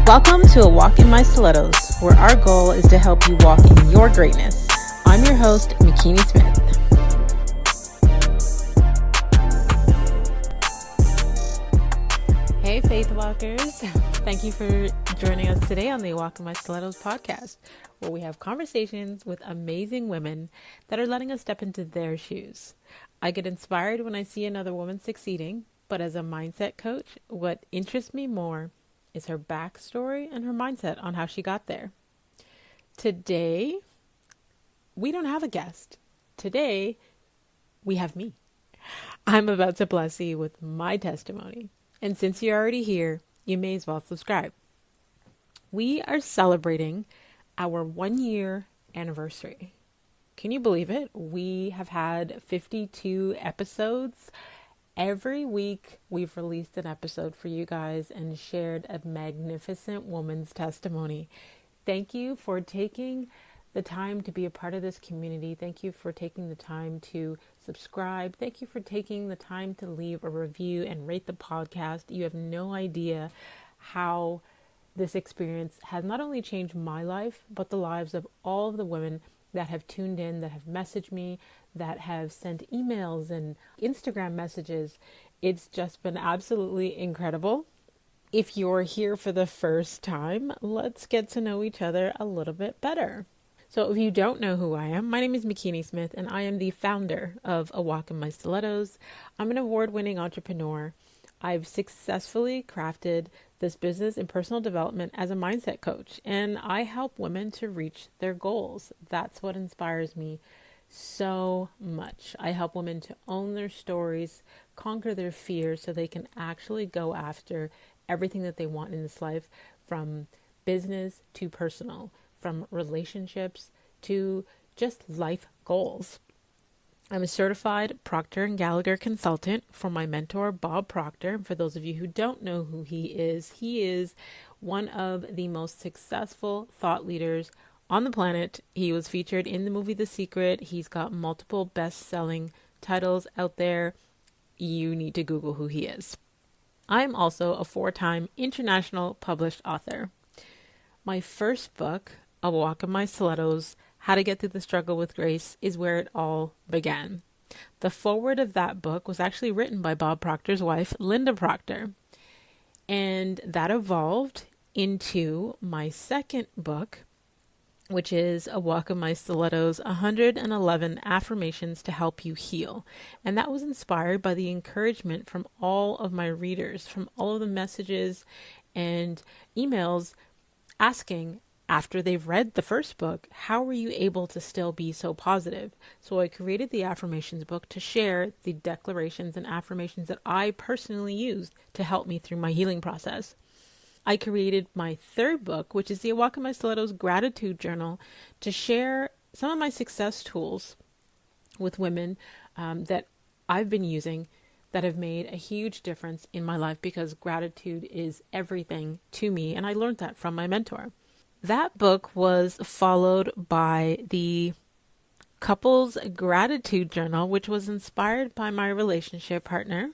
Welcome to a Walk In My Stilettos, where our goal is to help you walk in your greatness. I'm your host, Makini Smith. Hey, Faith Walkers. Thank you for joining us today on the Walk In My Stilettos podcast, where we have conversations with amazing women that are letting us step into their shoes. I get inspired when I see another woman succeeding, but as a mindset coach, what interests me more is her backstory and her mindset on how she got there. Today, we don't have a guest. Today, we have me. I'm about to bless you with my testimony. And since you're already here, you may as well subscribe. We are celebrating our 1-year anniversary. Can you believe it? We have had 52 episodes. Every week, we've released an episode for you guys and shared a magnificent woman's testimony. Thank you for taking the time to be a part of this community. Thank you for taking the time to subscribe. Thank you for taking the time to leave a review and rate the podcast. You have no idea how this experience has not only changed my life, but the lives of all of the women that have tuned in, that have messaged me, that have sent emails and Instagram messages. It's just been absolutely incredible. If you're here for the first time, let's get to know each other a little bit better. So if you don't know who I am, my name is Makini Smith, and I am the founder of A Walk In My Stilettos. I'm an award-winning entrepreneur. I've successfully crafted this business and personal development as a mindset coach, and I help women to reach their goals. That's what inspires me so much. I help women to own their stories, conquer their fears so they can actually go after everything that they want in this life, from business to personal, from relationships to just life goals. I'm a certified Proctor Gallagher consultant for my mentor, Bob Proctor. For those of you who don't know who he is one of the most successful thought leaders on the planet. He was featured in the movie The Secret. He's got multiple best-selling titles out there. You need to Google who he is. I'm also a 4-time international published author. My first book, A Walk In My Stilettos, How to Get Through the Struggle with Grace, is where it all began. The foreword of that book was actually written by Bob Proctor's wife, Linda Proctor. And that evolved into my second book, which is A Walk In My Stilettos, 111 Affirmations to Help You Heal. And that was inspired by the encouragement from all of my readers, from all of the messages and emails asking, after they've read the first book, how were you able to still be so positive? So I created the Affirmations book to share the declarations and affirmations that I personally used to help me through my healing process. I created my third book, which is the Walk In My Stilettos Gratitude Journal, to share some of my success tools with women that I've been using that have made a huge difference in my life, because gratitude is everything to me. And I learned that from my mentor. That book was followed by the Couples Gratitude Journal, which was inspired by my relationship partner.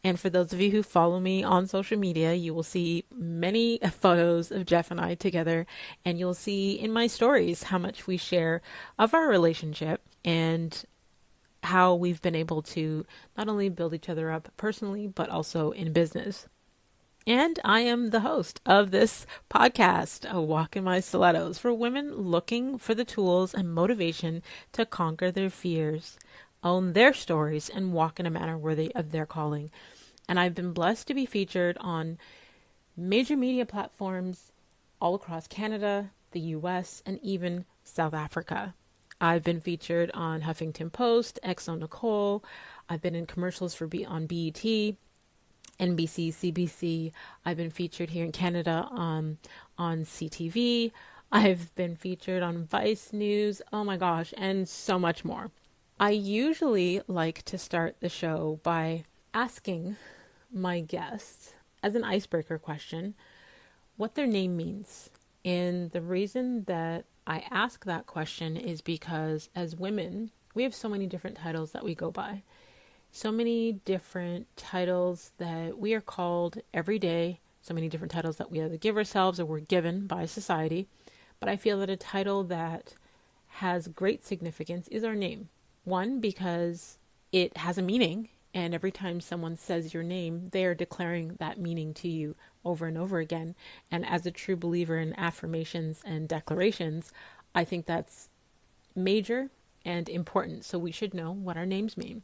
And for those of you who follow me on social media, you will see many photos of Jeff and I together, and you'll see in my stories how much we share of our relationship and how we've been able to not only build each other up personally, but also in business. And I am the host of this podcast, A Walk In My Stilettos, for women looking for the tools and motivation to conquer their fears, own their stories, and walk in a manner worthy of their calling. And I've been blessed to be featured on major media platforms all across Canada, the US, and even South Africa. I've been featured on Huffington Post, xoNecole. I've been in commercials on BET, NBC, CBC. I've been featured here in Canada on CTV. I've been featured on Vice News. Oh my gosh, and so much more. I usually like to start the show by asking my guests, as an icebreaker question, what their name means. And the reason that I ask that question is because as women, we have so many different titles that we go by. So many different titles that we are called every day so many different titles that we either give ourselves or we're given by society. But I feel that a title that has great significance is our name. One, because it has a meaning, and every time someone says your name, they are declaring that meaning to you over and over again. And as a true believer in affirmations and declarations, I think that's major and important. So we should know what our names mean.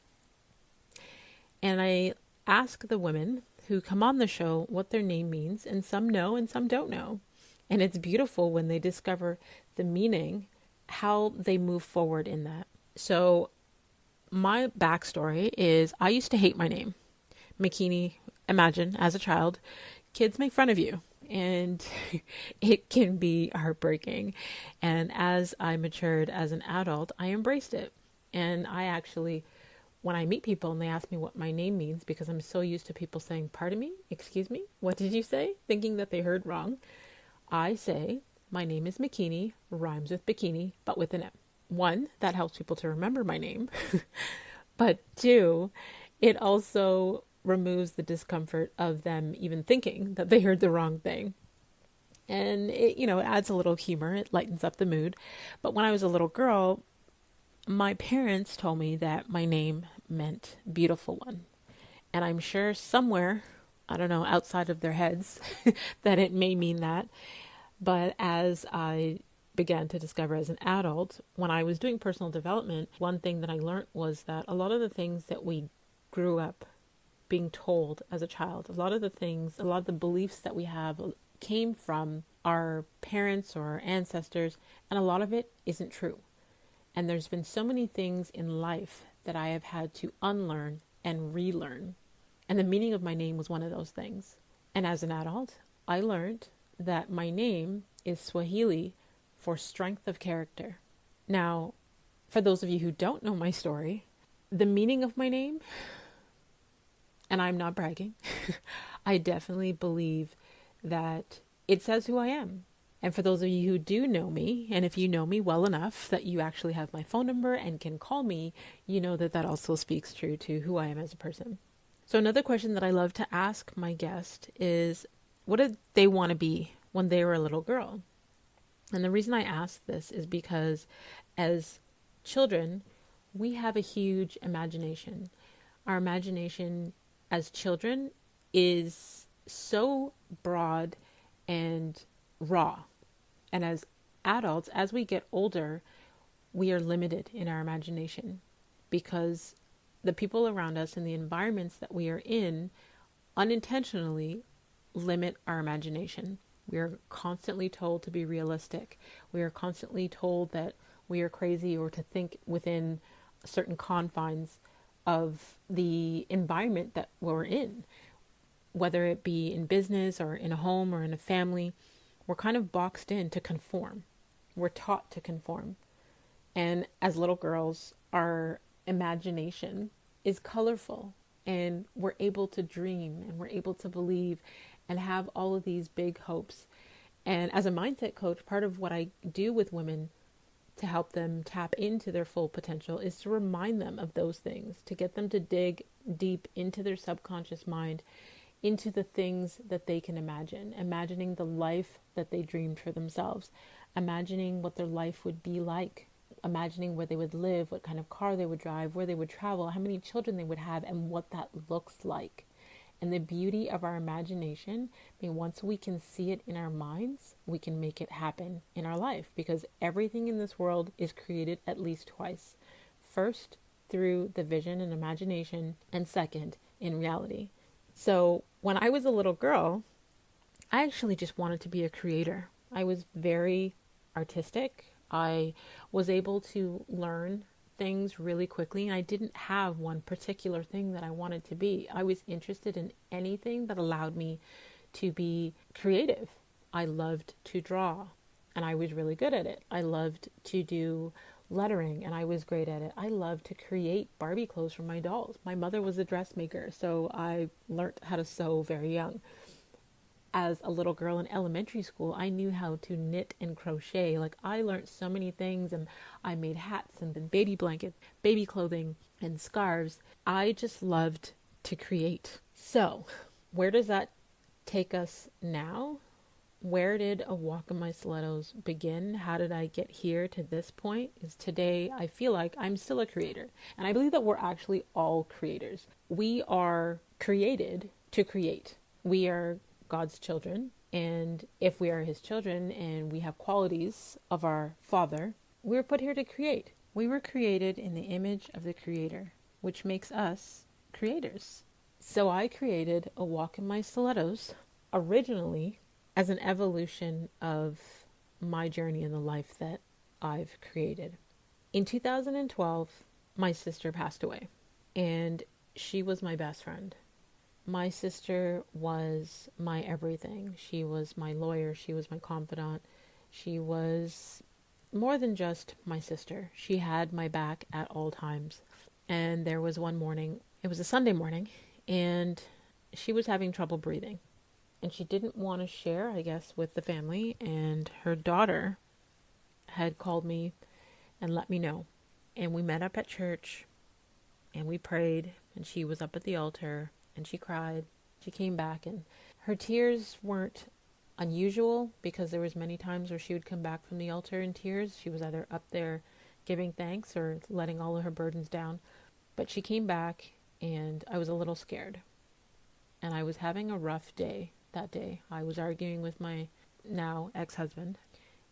And I ask the women who come on the show what their name means, and some know and some don't know. And it's beautiful when they discover the meaning, how they move forward in that. So my backstory is I used to hate my name. Makini, imagine as a child, kids make fun of you, and it can be heartbreaking. And as I matured as an adult, I embraced it. And I actually, when I meet people and they ask me what my name means, because I'm so used to people saying, pardon me, excuse me, what did you say? Thinking that they heard wrong. I say, my name is Makini, rhymes with bikini, but with an M. One, that helps people to remember my name. But two, it also removes the discomfort of them even thinking that they heard the wrong thing. And it, it adds a little humor. It lightens up the mood. But when I was a little girl, my parents told me that my name meant beautiful one. And I'm sure somewhere, I don't know, outside of their heads, that it may mean that. But as I began to discover as an adult, when I was doing personal development, one thing that I learned was that a lot of the things that we grew up being told as a child, a lot of the beliefs that we have came from our parents or our ancestors, and a lot of it isn't true. And there's been so many things in life that I have had to unlearn and relearn. And the meaning of my name was one of those things. And as an adult, I learned that my name is Swahili for strength of character. Now, for those of you who don't know my story, the meaning of my name, and I'm not bragging, I definitely believe that it says who I am. And for those of you who do know me, and if you know me well enough that you actually have my phone number and can call me, you know that that also speaks true to who I am as a person. So another question that I love to ask my guest is, what did they want to be when they were a little girl? And the reason I ask this is because as children, we have a huge imagination. Our imagination as children is so broad and raw. And as adults, as we get older, we are limited in our imagination because the people around us and the environments that we are in unintentionally limit our imagination. We are constantly told to be realistic. We are constantly told that we are crazy or to think within certain confines of the environment that we're in. Whether it be in business or in a home or in a family, we're kind of boxed in to conform. We're taught to conform. And as little girls, our imagination is colorful and we're able to dream and we're able to believe and have all of these big hopes. And as a mindset coach, part of what I do with women to help them tap into their full potential is to remind them of those things, to get them to dig deep into their subconscious mind, into the things that they can imagine, imagining the life that they dreamed for themselves, imagining what their life would be like, imagining where they would live, what kind of car they would drive, where they would travel, how many children they would have, and what that looks like. And the beauty of our imagination, I mean, once we can see it in our minds, we can make it happen in our life, because everything in this world is created at least twice. First, through the vision and imagination, and second, in reality. So when I was a little girl, I actually just wanted to be a creator. I was very artistic. I was able to learn things really quickly, and I didn't have one particular thing that I wanted to be. I was interested in anything that allowed me to be creative. I loved to draw, and I was really good at it. I loved to do lettering, and I was great at it. I loved to create Barbie clothes for my dolls. My mother was a dressmaker, so I learned how to sew very young. As a little girl in elementary school, I knew how to knit and crochet. Like, I learned so many things, and I made hats and then baby blankets, baby clothing, and scarves. I just loved to create. So where does that take us now. Where did A Walk in My Stilettos begin? How did I get here to this point? Is today I feel like I'm still a creator. And I believe that we're actually all creators. We are created to create. We are God's children. And if we are his children and we have qualities of our Father, we're put here to create. We were created in the image of the Creator, which makes us creators. So I created A Walk in My Stilettos originally as an evolution of my journey in the life that I've created. In 2012, my sister passed away, and she was my best friend. My sister was my everything. She was my lawyer. She was my confidant. She was more than just my sister. She had my back at all times. And there was one morning, it was a Sunday morning, and she was having trouble breathing. And she didn't want to share, I guess, with the family. And her daughter had called me and let me know. And we met up at church and we prayed. And she was up at the altar and she cried. She came back and her tears weren't unusual because there was many times where she would come back from the altar in tears. She was either up there giving thanks or letting all of her burdens down. But she came back and I was a little scared. And I was having a rough day. That day, I was arguing with my now ex-husband,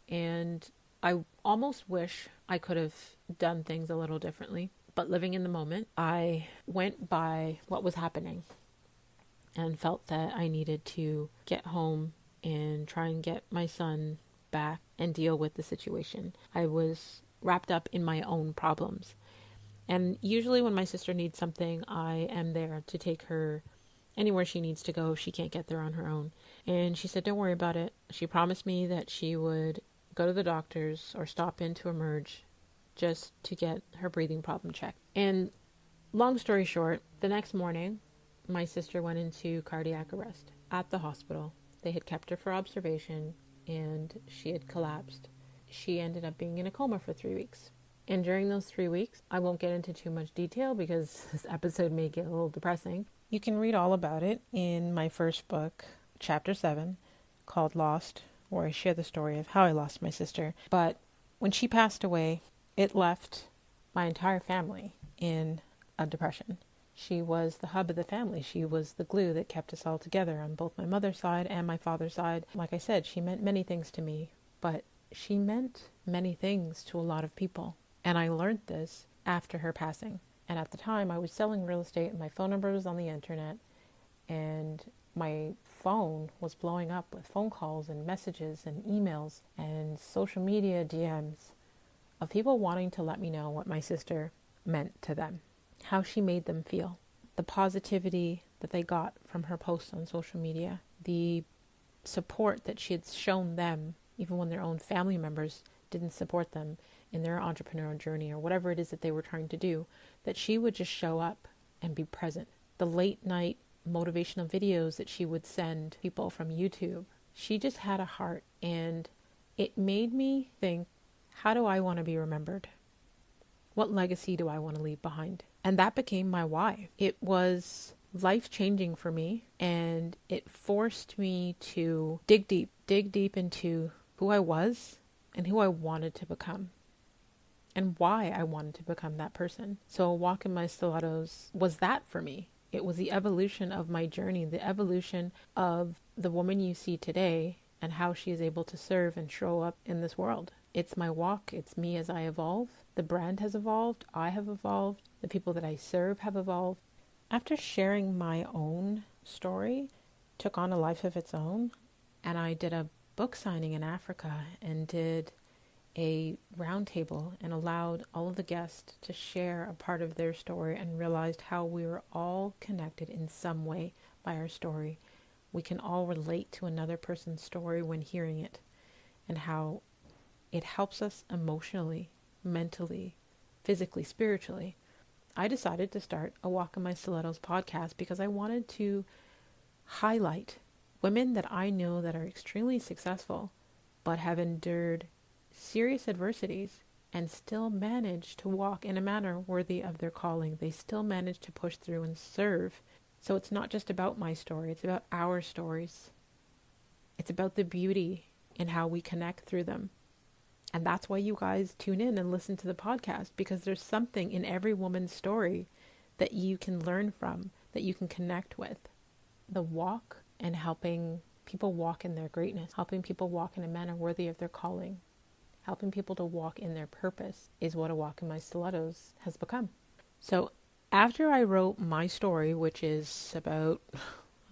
and I almost wish I could have done things a little differently. But living in the moment, I went by what was happening and felt that I needed to get home and try and get my son back and deal with the situation. I was wrapped up in my own problems. And usually when my sister needs something, I am there to take her anywhere she needs to go. She can't get there on her own. And she said, don't worry about it. She promised me that she would go to the doctors or stop in to emerge just to get her breathing problem checked. And long story short, the next morning, my sister went into cardiac arrest at the hospital. They had kept her for observation and she had collapsed. She ended up being in a coma for 3 weeks. And during those 3 weeks, I won't get into too much detail because this episode may get a little depressing. You can read all about it in my first book, Chapter 7, called Lost, where I share the story of how I lost my sister. But when she passed away, it left my entire family in a depression. She was the hub of the family. She was the glue that kept us all together on both my mother's side and my father's side. Like I said, she meant many things to me, but she meant many things to a lot of people. And I learned this after her passing. And at the time, I was selling real estate and my phone number was on the internet. And my phone was blowing up with phone calls and messages and emails and social media DMs of people wanting to let me know what my sister meant to them, how she made them feel, the positivity that they got from her posts on social media, the support that she had shown them, even when their own family members didn't support them in their entrepreneurial journey or whatever it is that they were trying to do, that she would just show up and be present. The late night motivational videos that she would send people from YouTube. She just had a heart, and it made me think, how do I want to be remembered? What legacy do I want to leave behind? And that became my why. It was life-changing for me, and it forced me to dig deep into who I was and who I wanted to become, and why I wanted to become that person. So Walk in My Stilettos was that for me. It was the evolution of my journey, the evolution of the woman you see today and how she is able to serve and show up in this world. It's my walk. It's me as I evolve. The brand has evolved. I have evolved. The people that I serve have evolved. After sharing my own story, took on a life of its own, and I did a book signing in Africa and did a roundtable and allowed all of the guests to share a part of their story, and realized how we were all connected in some way by our story. We can all relate to another person's story when hearing it, and how it helps us emotionally, mentally, physically, spiritually. I decided to start a Walk in My Stilettos podcast because I wanted to highlight women that I know that are extremely successful but have endured serious adversities and still manage to walk in a manner worthy of their calling. They still manage to push through and serve So it's not just about my story, it's about our stories. It's about the beauty and how we connect through them. And that's why you guys tune in and listen to the podcast, because there's something in every woman's story that you can learn from, that you can connect with. The walk and helping people walk in their greatness, helping people walk in a manner worthy of their calling, helping people to walk in their purpose is what A Walk in My Stilettos has become. So after I wrote my story, which is about,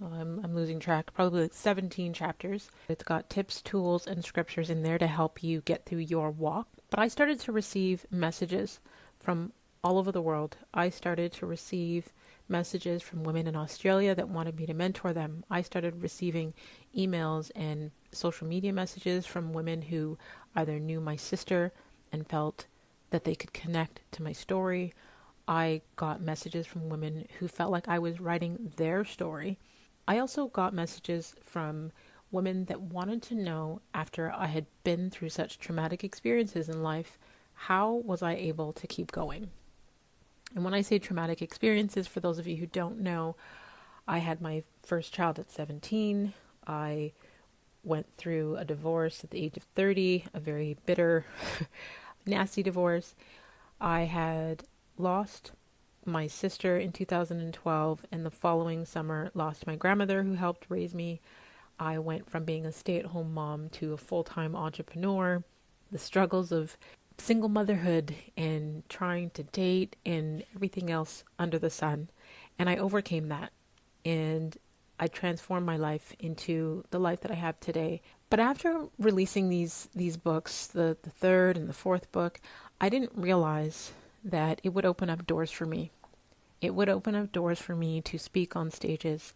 I'm losing track, probably like 17 chapters. It's got tips, tools, and scriptures in there to help you get through your walk. But I started to receive messages from all over the world. I started to receive messages from women in Australia that wanted me to mentor them. I started receiving emails and social media messages from women who either knew my sister and felt that they could connect to my story. I got messages from women who felt like I was writing their story. I also got messages from women that wanted to know, after I had been through such traumatic experiences in life, how was I able to keep going? And when I say traumatic experiences, for those of you who don't know, I had my first child at 17. I went through a divorce at the age of 30, a very bitter, nasty divorce. I had lost my sister in 2012, and the following summer lost my grandmother who helped raise me. I went from being a stay-at-home mom to a full-time entrepreneur. The struggles of single motherhood and trying to date and everything else under the sun. And I overcame that. And I transformed my life into the life that I have today. But after releasing these books, the third and the fourth book, I didn't realize that it would open up doors for me. It would open up doors for me to speak on stages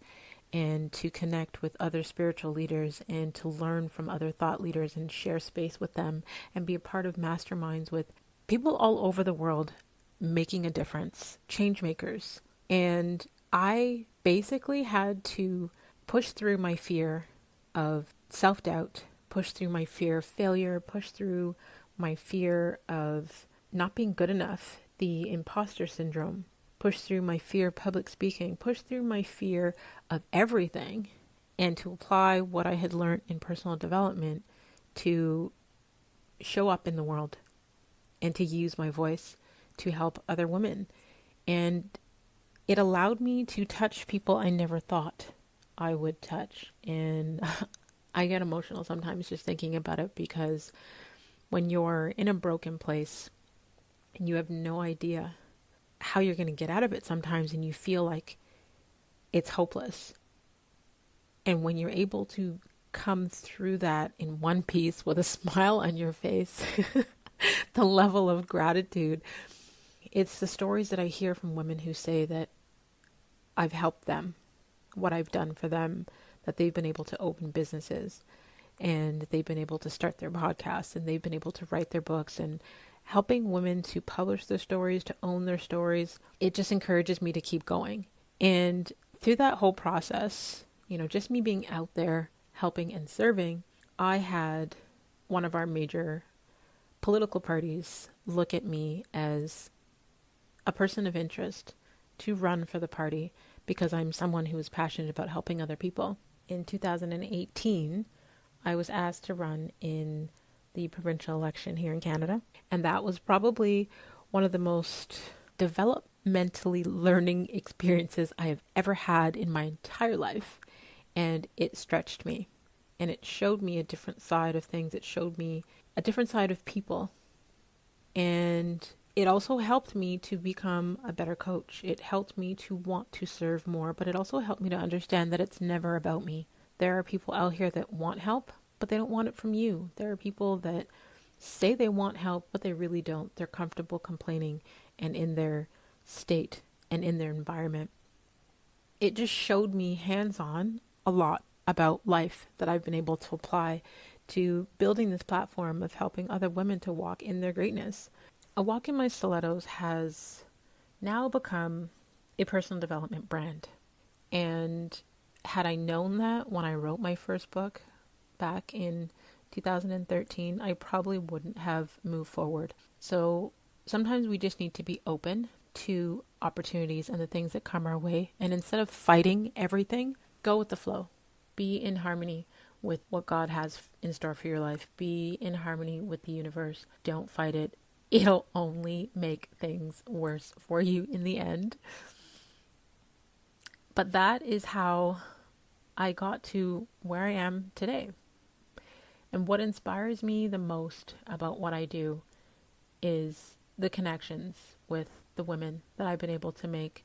and to connect with other spiritual leaders and to learn from other thought leaders and share space with them and be a part of masterminds with people all over the world making a difference, change makers. And I basically had to push through my fear of self-doubt, push through my fear of failure, push through my fear of not being good enough, the imposter syndrome, push through my fear of public speaking, push through my fear of everything, and to apply what I had learned in personal development to show up in the world and to use my voice to help other women. And it allowed me to touch people I never thought I would touch. And I get emotional sometimes just thinking about it, because when you're in a broken place and you have no idea how you're going to get out of it sometimes, and you feel like it's hopeless. And when you're able to come through that in one piece with a smile on your face, the level of gratitude, it's the stories that I hear from women who say that I've helped them, what I've done for them, that they've been able to open businesses and they've been able to start their podcasts and they've been able to write their books, and helping women to publish their stories, to own their stories. It just encourages me to keep going. And through that whole process, just me being out there helping and serving, I had one of our major political parties look at me as a person of interest to run for the party, because I'm someone who is passionate about helping other people. In 2018, I was asked to run in the provincial election here in Canada. And that was probably one of the most developmentally learning experiences I have ever had in my entire life. And it stretched me. And it showed me a different side of things. It showed me a different side of people. And it also helped me to become a better coach. It helped me to want to serve more, but it also helped me to understand that it's never about me. There are people out here that want help, but they don't want it from you. There are people that say they want help, but they really don't. They're comfortable complaining and in their state and in their environment. It just showed me hands-on a lot about life that I've been able to apply to building this platform of helping other women to walk in their greatness. A Walk in My Stilettos has now become a personal development brand. And had I known that when I wrote my first book back in 2013, I probably wouldn't have moved forward. So sometimes we just need to be open to opportunities and the things that come our way. And instead of fighting everything, go with the flow. Be in harmony with what God has in store for your life. Be in harmony with the universe. Don't fight it. It'll only make things worse for you in the end. But that is how I got to where I am today. And what inspires me the most about what I do is the connections with the women that I've been able to make,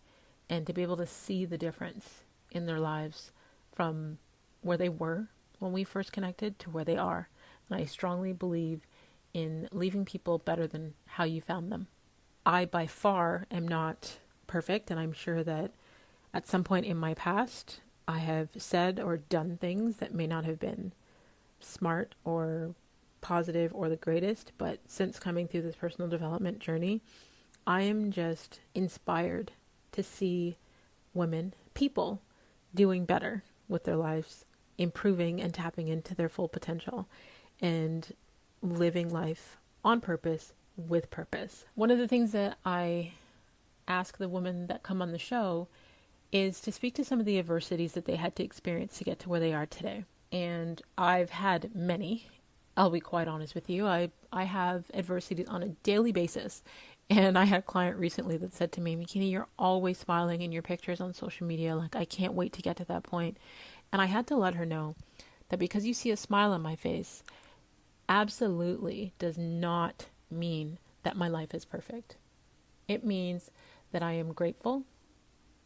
and to be able to see the difference in their lives from where they were when we first connected to where they are. And I strongly believe in leaving people better than how you found them. I by far am not perfect, and I'm sure that at some point in my past I have said or done things that may not have been smart or positive or the greatest, but since coming through this personal development journey, I am just inspired to see women, people, doing better with their lives, improving and tapping into their full potential, and living life on purpose, with purpose. One of the things that I ask the women that come on the show is to speak to some of the adversities that they had to experience to get to where they are today. And I've had many. I'll be quite honest with you. I have adversities on a daily basis. And I had a client recently that said to me, Makini, you're always smiling in your pictures on social media. Like, I can't wait to get to that point. And I had to let her know that because you see a smile on my face, absolutely does not mean that my life is perfect. It means that I am grateful.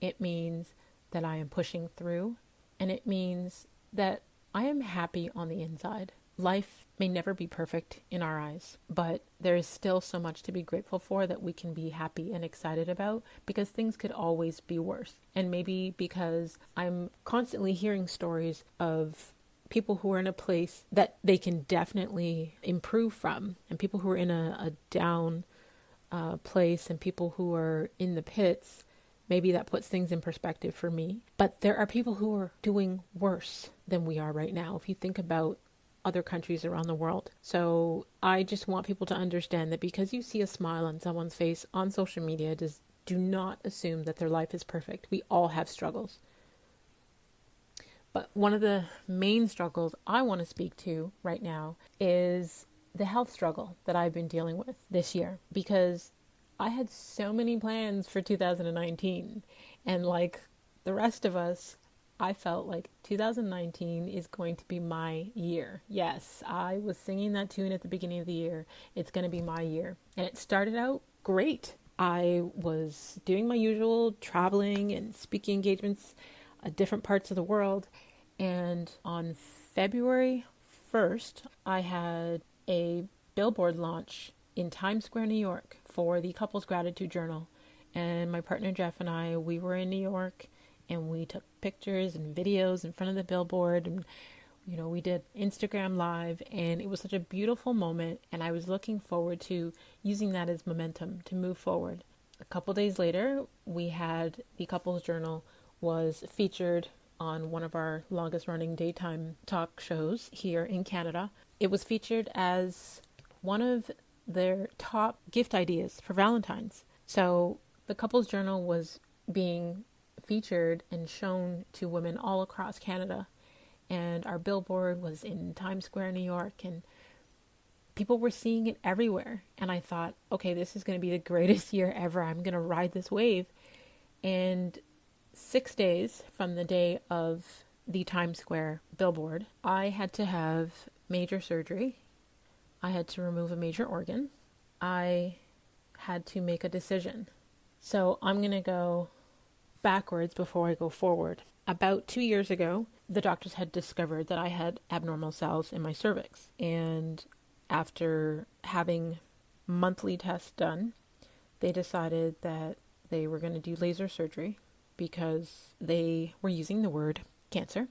It means that I am pushing through. And it means that I am happy on the inside. Life may never be perfect in our eyes, but there is still so much to be grateful for that we can be happy and excited about, because things could always be worse. And maybe because I'm constantly hearing stories of people who are in a place that they can definitely improve from, and people who are in a down place, and people who are in the pits. Maybe that puts things in perspective for me. But there are people who are doing worse than we are right now, if you think about other countries around the world. So I just want people to understand that because you see a smile on someone's face on social media, do not assume that their life is perfect. We all have struggles. But one of the main struggles I want to speak to right now is the health struggle that I've been dealing with this year, because I had so many plans for 2019, and like the rest of us, I felt like 2019 is going to be my year. Yes, I was singing that tune at the beginning of the year. It's going to be my year. And it started out great. I was doing my usual traveling and speaking engagements at different parts of the world. And on February 1st, I had a billboard launch in Times Square, New York for the Couples Gratitude Journal. And my partner Jeff and I, we were in New York, and we took pictures and videos in front of the billboard, and we did Instagram Live, and it was such a beautiful moment, and I was looking forward to using that as momentum to move forward. A couple days later, we had the Couples Journal was featured on one of our longest running daytime talk shows here in Canada. It was featured as one of their top gift ideas for Valentine's. So the Couples Journal was being featured and shown to women all across Canada, and our billboard was in Times Square, New York, and people were seeing it everywhere. And I thought, okay, this is going to be the greatest year ever. I'm going to ride this wave. And 6 days from the day of the Times Square billboard, I had to have major surgery. I had to remove a major organ. I had to make a decision. So I'm going to go backwards before I go forward. About 2 years ago, the doctors had discovered that I had abnormal cells in my cervix. And after having monthly tests done, they decided that they were going to do laser surgery because they were using the word cancer.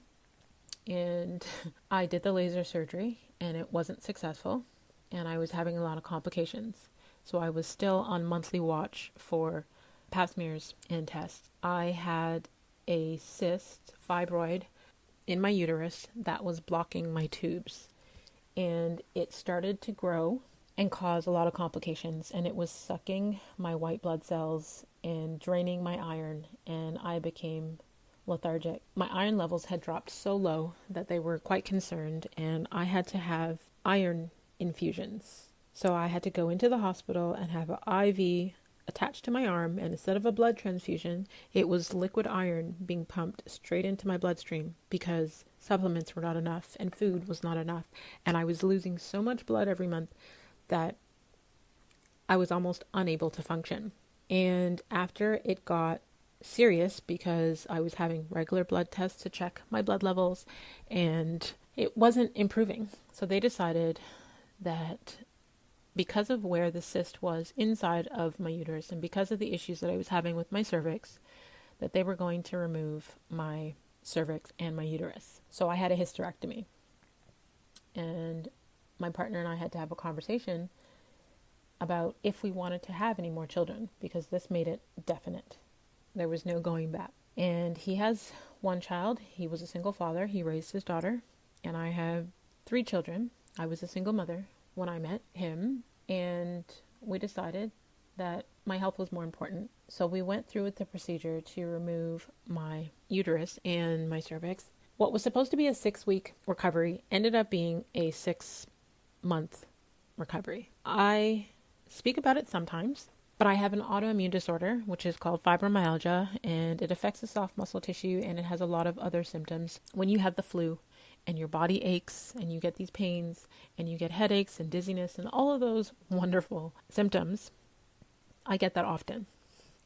And I did the laser surgery, and it wasn't successful, and I was having a lot of complications. So I was still on monthly watch for pap smears and tests. I had a cyst, fibroid, in my uterus that was blocking my tubes, and it started to grow, and cause a lot of complications. And it was sucking my white blood cells and draining my iron, and I became lethargic. My iron levels had dropped so low that they were quite concerned, and I had to have iron infusions. So I had to go into the hospital and have an IV attached to my arm, and instead of a blood transfusion, it was liquid iron being pumped straight into my bloodstream because supplements were not enough and food was not enough. And I was losing so much blood every month that I was almost unable to function. And after it got serious, because I was having regular blood tests to check my blood levels and it wasn't improving. So they decided that because of where the cyst was inside of my uterus and because of the issues that I was having with my cervix, that they were going to remove my cervix and my uterus. So I had a hysterectomy. And my partner and I had to have a conversation about if we wanted to have any more children, because this made it definite. There was no going back. And he has one child. He was a single father. He raised his daughter. And I have 3 children. I was a single mother when I met him. And we decided that my health was more important. So we went through with the procedure to remove my uterus and my cervix. What was supposed to be a 6-week recovery ended up being a 6-month recovery. I speak about it sometimes, but I have an autoimmune disorder, which is called fibromyalgia, and it affects the soft muscle tissue, and it has a lot of other symptoms. When you have the flu and your body aches and you get these pains and you get headaches and dizziness and all of those wonderful symptoms, I get that often.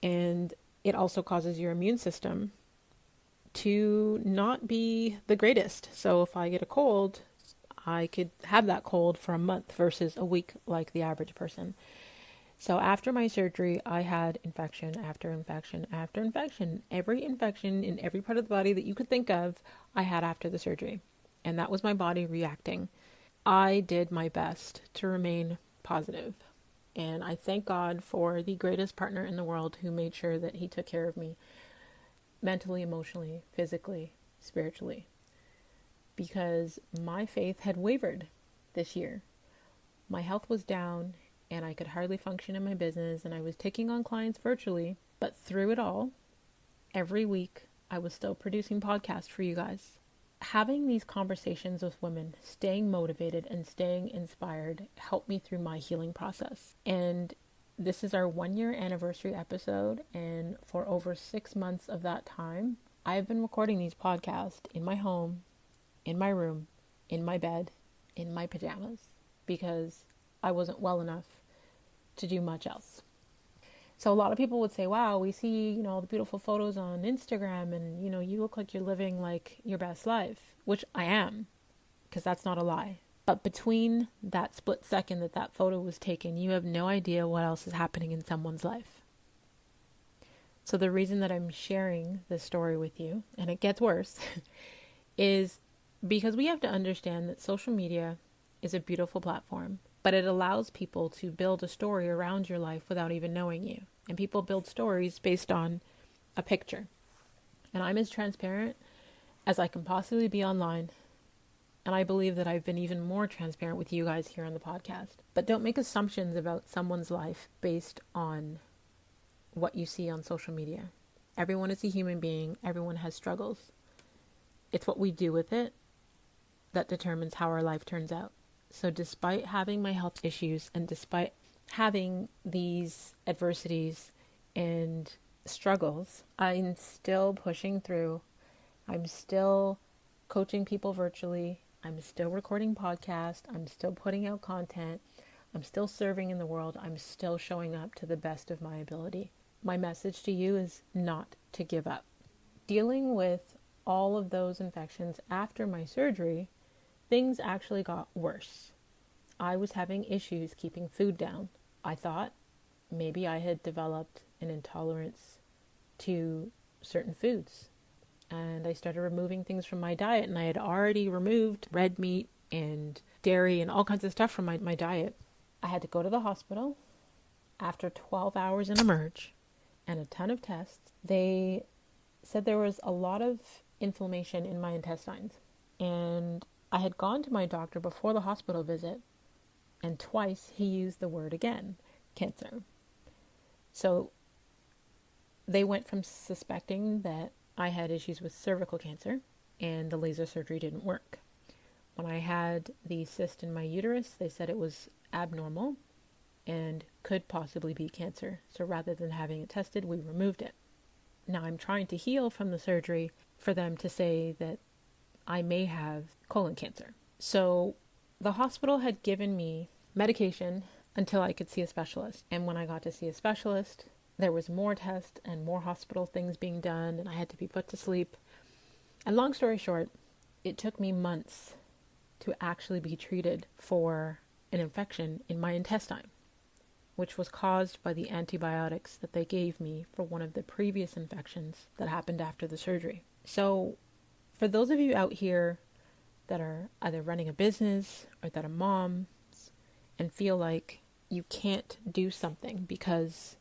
And it also causes your immune system to not be the greatest. So if I get a cold, I could have that cold for a month versus a week like the average person. So after my surgery, I had infection after infection after infection. Every infection in every part of the body that you could think of, I had after the surgery. And that was my body reacting. I did my best to remain positive. And I thank God for the greatest partner in the world who made sure that he took care of me mentally, emotionally, physically, spiritually. Because my faith had wavered this year. My health was down and I could hardly function in my business, and I was taking on clients virtually. But through it all, every week, I was still producing podcasts for you guys. Having these conversations with women, staying motivated and staying inspired helped me through my healing process. And this is our 1-year anniversary episode, and for over 6 months of that time, I've been recording these podcasts in my home, in my room, in my bed, in my pajamas, because I wasn't well enough to do much else. So a lot of people would say, wow, we see, all the beautiful photos on Instagram and, you look like you're living like your best life, which I am, because that's not a lie. But between that split second that photo was taken, you have no idea what else is happening in someone's life. So the reason that I'm sharing this story with you, and it gets worse, is because we have to understand that social media is a beautiful platform, but it allows people to build a story around your life without even knowing you. And people build stories based on a picture. And I'm as transparent as I can possibly be online. And I believe that I've been even more transparent with you guys here on the podcast. But don't make assumptions about someone's life based on what you see on social media. Everyone is a human being. Everyone has struggles. It's what we do with it that determines how our life turns out. So despite having my health issues and despite having these adversities and struggles, I'm still pushing through. I'm still coaching people virtually. I'm still recording podcasts. I'm still putting out content. I'm still serving in the world. I'm still showing up to the best of my ability. My message to you is not to give up. Dealing with all of those infections after my surgery, things actually got worse. I was having issues keeping food down. I thought maybe I had developed an intolerance to certain foods. And I started removing things from my diet, and I had already removed red meat and dairy and all kinds of stuff from my diet. I had to go to the hospital after 12 hours in a merge and a ton of tests. They said there was a lot of inflammation in my intestines. And I had gone to my doctor before the hospital visit, And twice he used the word again, cancer. So they went from suspecting that I had issues with cervical cancer and the laser surgery didn't work. When I had the cyst in my uterus, they said it was abnormal and could possibly be cancer. So rather than having it tested, we removed it. Now I'm trying to heal from the surgery for them to say that I may have colon cancer. So the hospital had given me medication until I could see a specialist. And when I got to see a specialist, there was more tests and more hospital things being done, and I had to be put to sleep. And long story short, it took me months to actually be treated for an infection in my intestine, which was caused by the antibiotics that they gave me for one of the previous infections that happened after the surgery. So for those of you out here that are either running a business or that are moms and feel like you can't do something because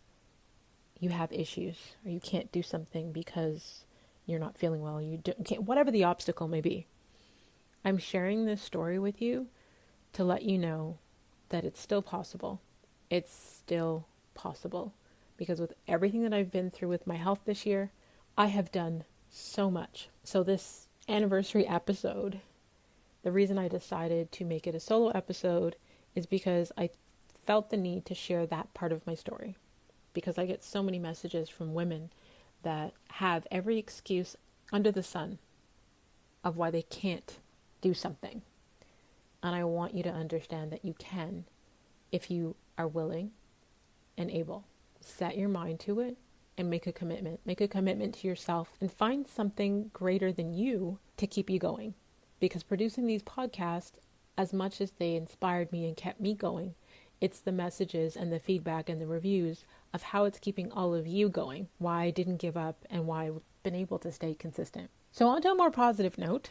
you have issues, or you can't do something because you're not feeling well, whatever the obstacle may be, I'm sharing this story with you to let you know that it's still possible. It's still possible. Because with everything that I've been through with my health this year, I have done so much. So this anniversary episode, the reason I decided to make it a solo episode is because I felt the need to share that part of my story. Because I get so many messages from women that have every excuse under the sun of why they can't do something. And I want you to understand that you can if you are willing and able. Set your mind to it and make a commitment. Make a commitment to yourself and find something greater than you to keep you going. Because producing these podcasts, as much as they inspired me and kept me going, it's the messages and the feedback and the reviews of how it's keeping all of you going, why I didn't give up, and why I've been able to stay consistent. So on to a more positive note,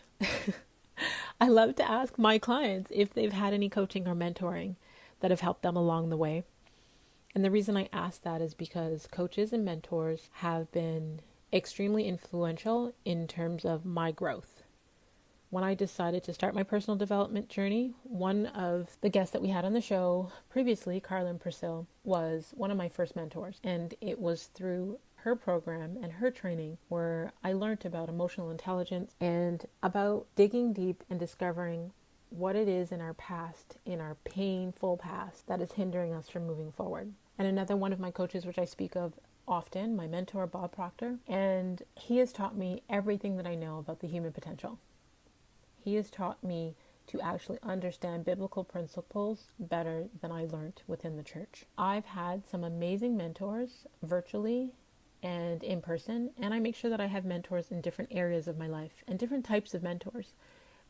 I love to ask my clients if they've had any coaching or mentoring that have helped them along the way. And the reason I ask that is because coaches and mentors have been extremely influential in terms of my growth. When I decided to start my personal development journey, one of the guests that we had on the show previously, Carlin Purcell, was one of my first mentors. And it was through her program and her training where I learned about emotional intelligence and about digging deep and discovering what it is in our past, in our painful past, that is hindering us from moving forward. And another one of my coaches, which I speak of often, my mentor, Bob Proctor, and he has taught me everything that I know about the human potential. He has taught me to actually understand biblical principles better than I learned within the church. I've had some amazing mentors virtually and in person, and I make sure that I have mentors in different areas of my life and different types of mentors,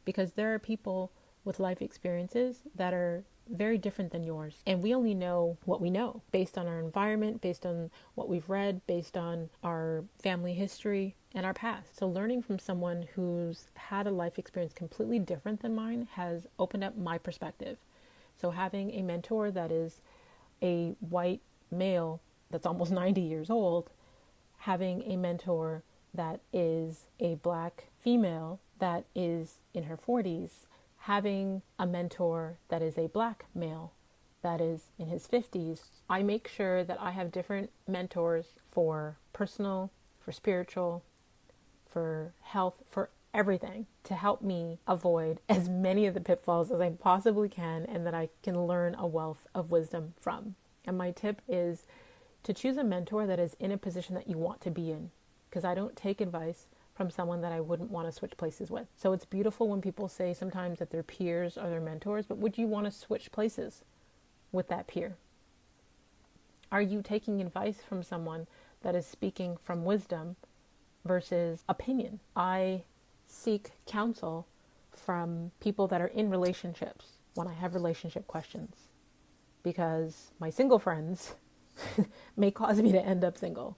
because there are people with life experiences that are very different than yours. And we only know what we know based on our environment, based on what we've read, based on our family history and our past. So learning from someone who's had a life experience completely different than mine has opened up my perspective. So having a mentor that is a white male that's almost 90 years old, having a mentor that is a black female that is in her 40s, having a mentor that is a black male that is in his 50s. I make sure that I have different mentors for personal, for spiritual, for health, for everything, to help me avoid as many of the pitfalls as I possibly can, and that I can learn a wealth of wisdom from. And my tip is to choose a mentor that is in a position that you want to be in, because I don't take advice from someone that I wouldn't want to switch places with. So it's beautiful when people say sometimes that their peers are their mentors, but would you want to switch places with that peer? Are you taking advice from someone that is speaking from wisdom versus opinion? I seek counsel from people that are in relationships when I have relationship questions, because my single friends may cause me to end up single.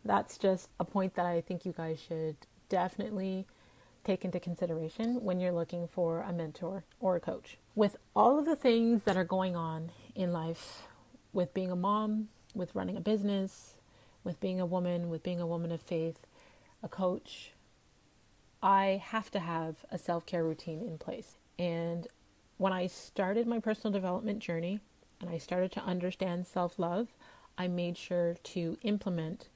That's just a point that I think you guys should definitely take into consideration when you're looking for a mentor or a coach. With all of the things that are going on in life, with being a mom, with running a business, with being a woman of faith, a coach, I have to have a self-care routine in place. And When I started my personal development journey and I started to understand self-love, I made sure to implement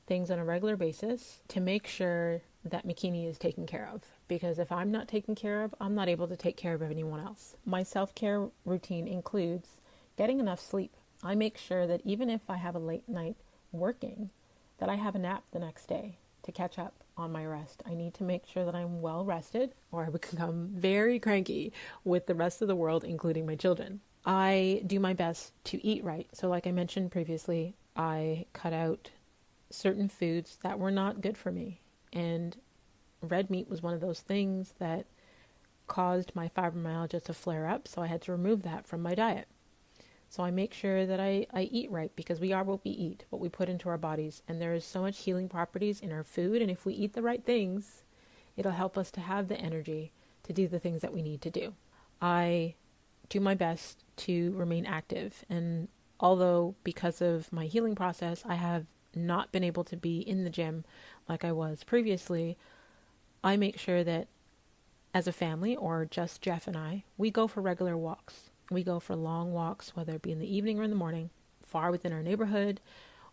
things on a regular basis to make sure that Makini is taken care of. Because if I'm not taken care of, I'm not able to take care of anyone else. My self-care routine includes getting enough sleep. I make sure that even if I have a late night working, that I have a nap the next day to catch up on my rest. I need to make sure that I'm well rested, or I would become very cranky with the rest of the world, including my children. I do my best to eat right. So like I mentioned previously, I cut out certain foods that were not good for me. And red meat was one of those things that caused my fibromyalgia to flare up. So I had to remove that from my diet. So I make sure that I eat right, because we are what we eat, what we put into our bodies. And there is so much healing properties in our food. And if we eat the right things, it'll help us to have the energy to do the things that we need to do. I do my best to remain active. And although because of my healing process, I have not been able to be in the gym like I was previously, I make sure that as a family, or just Jeff and I, we go for regular walks. We go for long walks, whether it be in the evening or in the morning, far within our neighborhood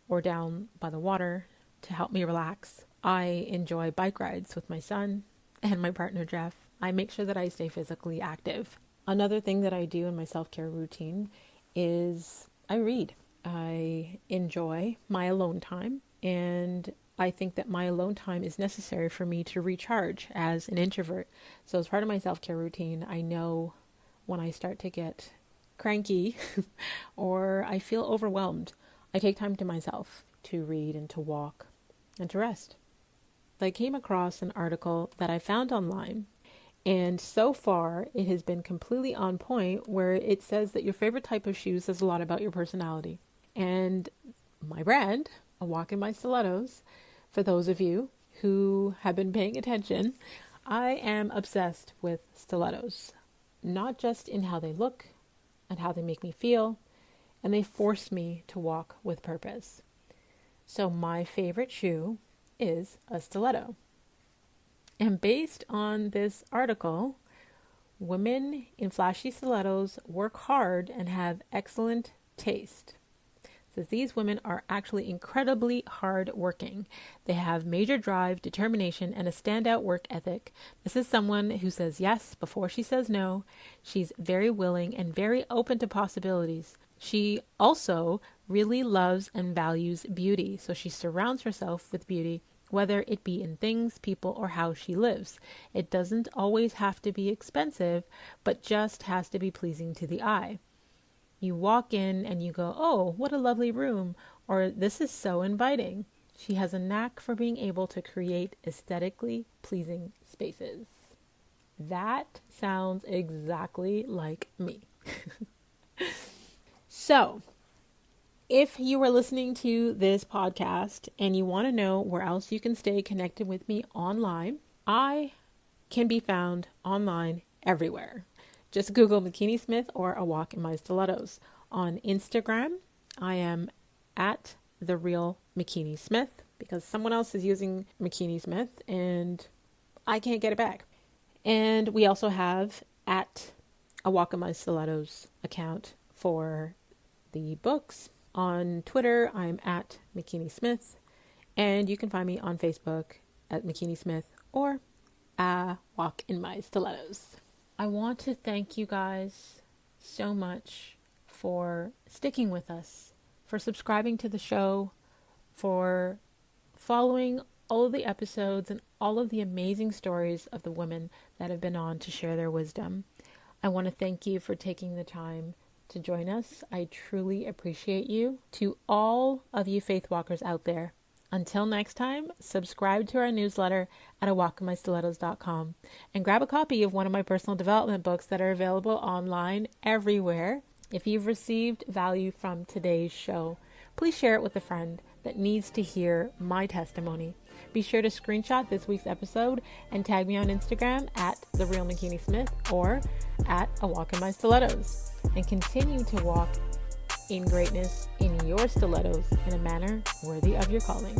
or down by the water to help me relax. I enjoy bike rides with my son and my partner, Jeff. I make sure that I stay physically active. Another thing that I do in my self-care routine is I read. I enjoy my alone time, and I think that my alone time is necessary for me to recharge as an introvert. So as part of my self-care routine, I know when I start to get cranky or I feel overwhelmed, I take time to myself to read and to walk and to rest. I came across an article that I found online, and so far it has been completely on point, where it says that your favorite type of shoes says a lot about your personality. And my brand, A Walk In My Stilettos, for those of you who have been paying attention, I am obsessed with stilettos. Not just in how they look and how they make me feel, and they force me to walk with purpose. So my favorite shoe is a stiletto. And based on this article, women in flashy stilettos work hard and have excellent taste. Says these women are actually incredibly hard working. They have major drive, determination, and a standout work ethic. This is someone who says yes before she says no. She's very willing and very open to possibilities. She also really loves and values beauty, so she surrounds herself with beauty, whether it be in things, people, or how she lives. It doesn't always have to be expensive, but just has to be pleasing to the eye. You walk in and you go, oh, what a lovely room, or this is so inviting. She has a knack for being able to create aesthetically pleasing spaces. That sounds exactly like me. So, if you are listening to this podcast and you want to know where else you can stay connected with me online, I can be found online everywhere. Just Google Makini Smith or A Walk in My Stilettos. On Instagram, I am at The Real Makini Smith, because someone else is using Makini Smith and I can't get it back. And we also have at A Walk in My Stilettos account for the books. On Twitter, I'm at Makini Smith, and you can find me on Facebook at Makini Smith or Walk in My Stilettos. I want to thank you guys so much for sticking with us, for subscribing to the show, for following all of the episodes and all of the amazing stories of the women that have been on to share their wisdom. I want to thank you for taking the time to join us. I truly appreciate you. To all of you faith walkers out there, until next time, subscribe to our newsletter at awalkinmystilettos.com and grab a copy of one of my personal development books that are available online everywhere. If you've received value from today's show, please share it with a friend that needs to hear my testimony. Be sure to screenshot this week's episode and tag me on Instagram at TheRealMakiniSmith or at A Walk in My Stilettos, and continue to walk in greatness in your stilettos in a manner worthy of your calling.